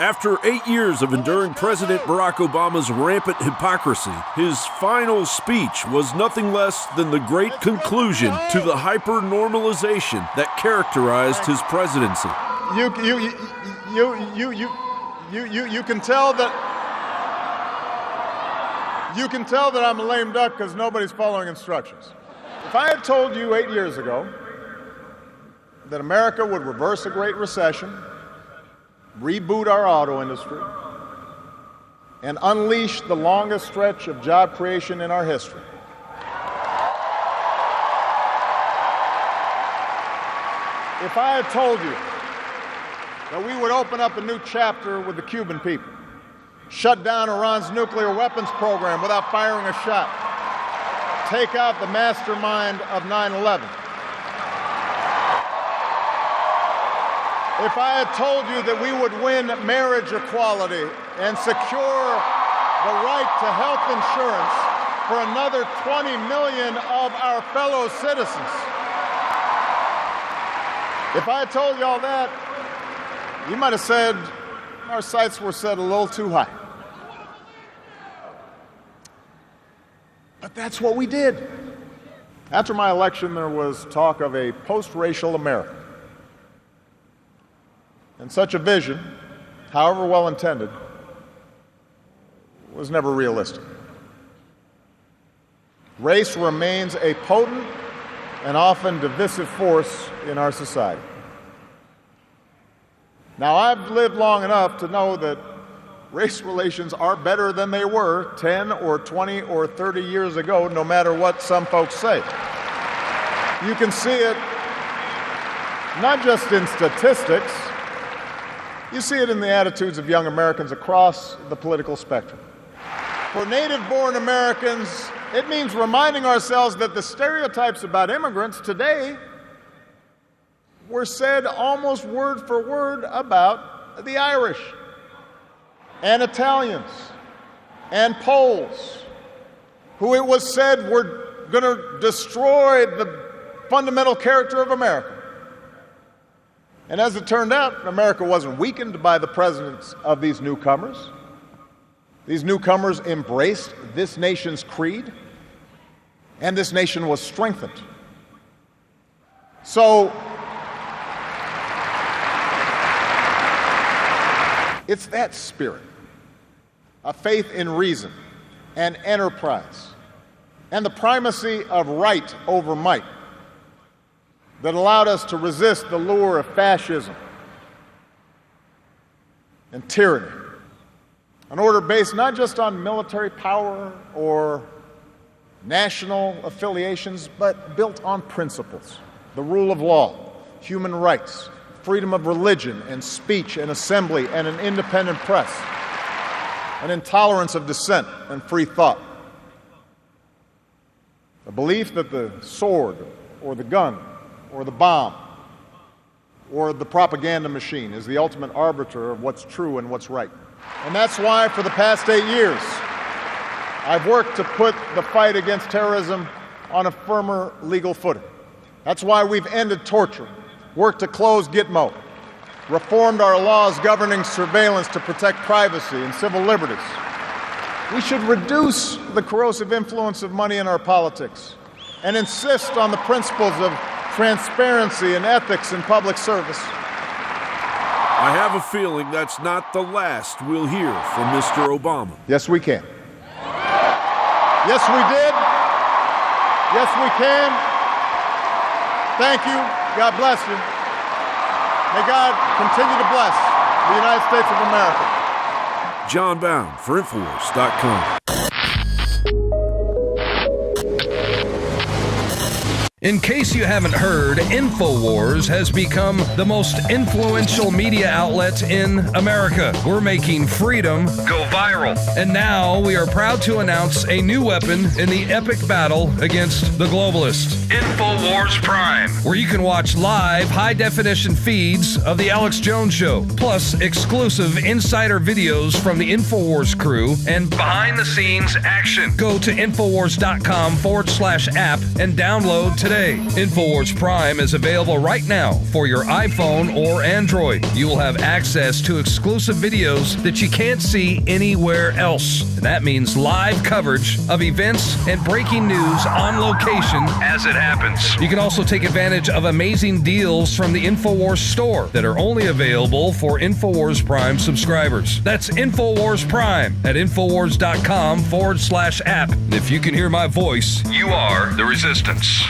After 8 years of enduring President Barack Obama's rampant hypocrisy, his final speech was nothing less than the great conclusion to the hyper-normalization that characterized his presidency. You can tell that. You can tell that I'm a lame duck because nobody's following instructions. If I had told you 8 years ago that America would reverse a Great Recession, reboot our auto industry, and unleash the longest stretch of job creation in our history, if I had told you that we would open up a new chapter with the Cuban people, shut down Iran's nuclear weapons program without firing a shot, take out the mastermind of 9/11, if I had told you that we would win marriage equality and secure the right to health insurance for another 20 million of our fellow citizens, if I had told you all that, you might have said our sights were set a little too high. But that's what we did. After my election, there was talk of a post-racial America. And such a vision, however well-intended, was never realistic. Race remains a potent and often divisive force in our society. Now, I've lived long enough to know that race relations are better than they were 10 or 20 or 30 years ago, no matter what some folks say. You can see it not just in statistics, you see it in the attitudes of young Americans across the political spectrum. For native-born Americans, it means reminding ourselves that the stereotypes about immigrants today were said almost word for word about the Irish and Italians and Poles, who it was said were going to destroy the fundamental character of America. And as it turned out, America wasn't weakened by the presence of these newcomers. These newcomers embraced this nation's creed, and this nation was strengthened. So, it's that spirit, a faith in reason and enterprise, and the primacy of right over might, that allowed us to resist the lure of fascism and tyranny. An order based not just on military power or national affiliations, but built on principles: the rule of law, human rights, freedom of religion and speech and assembly, and an independent press, an intolerance of dissent and free thought. The belief that the sword or the gun or the bomb or the propaganda machine is the ultimate arbiter of what's true and what's right. And that's why for the past 8 years, I've worked to put the fight against terrorism on a firmer legal footing. That's why we've ended torture, worked to close Gitmo, reformed our laws governing surveillance to protect privacy and civil liberties. We should reduce the corrosive influence of money in our politics and insist on the principles of transparency and ethics in public service. I have a feeling that's not the last we'll hear from Mr. Obama. Yes, we can. Yes, we did. Yes, we can. Thank you. God bless you. May God continue to bless the United States of America. John Bound for Infowars.com. In case you haven't heard, Infowars has become the most influential media outlet in America. We're making freedom go viral. And now we are proud to announce a new weapon in the epic battle against the globalists. Infowars Prime, where you can watch live high-definition feeds of The Alex Jones Show, plus exclusive insider videos from the Infowars crew and behind-the-scenes action. Go to Infowars.com/app and download today. today. Infowars Prime is available right now for your iPhone or Android. You will have access to exclusive videos that you can't see anywhere else. And that means live coverage of events and breaking news on location as it happens. You can also take advantage of amazing deals from the Infowars store that are only available for Infowars Prime subscribers. That's Infowars Prime at Infowars.com/app. And if you can hear my voice, you are the resistance.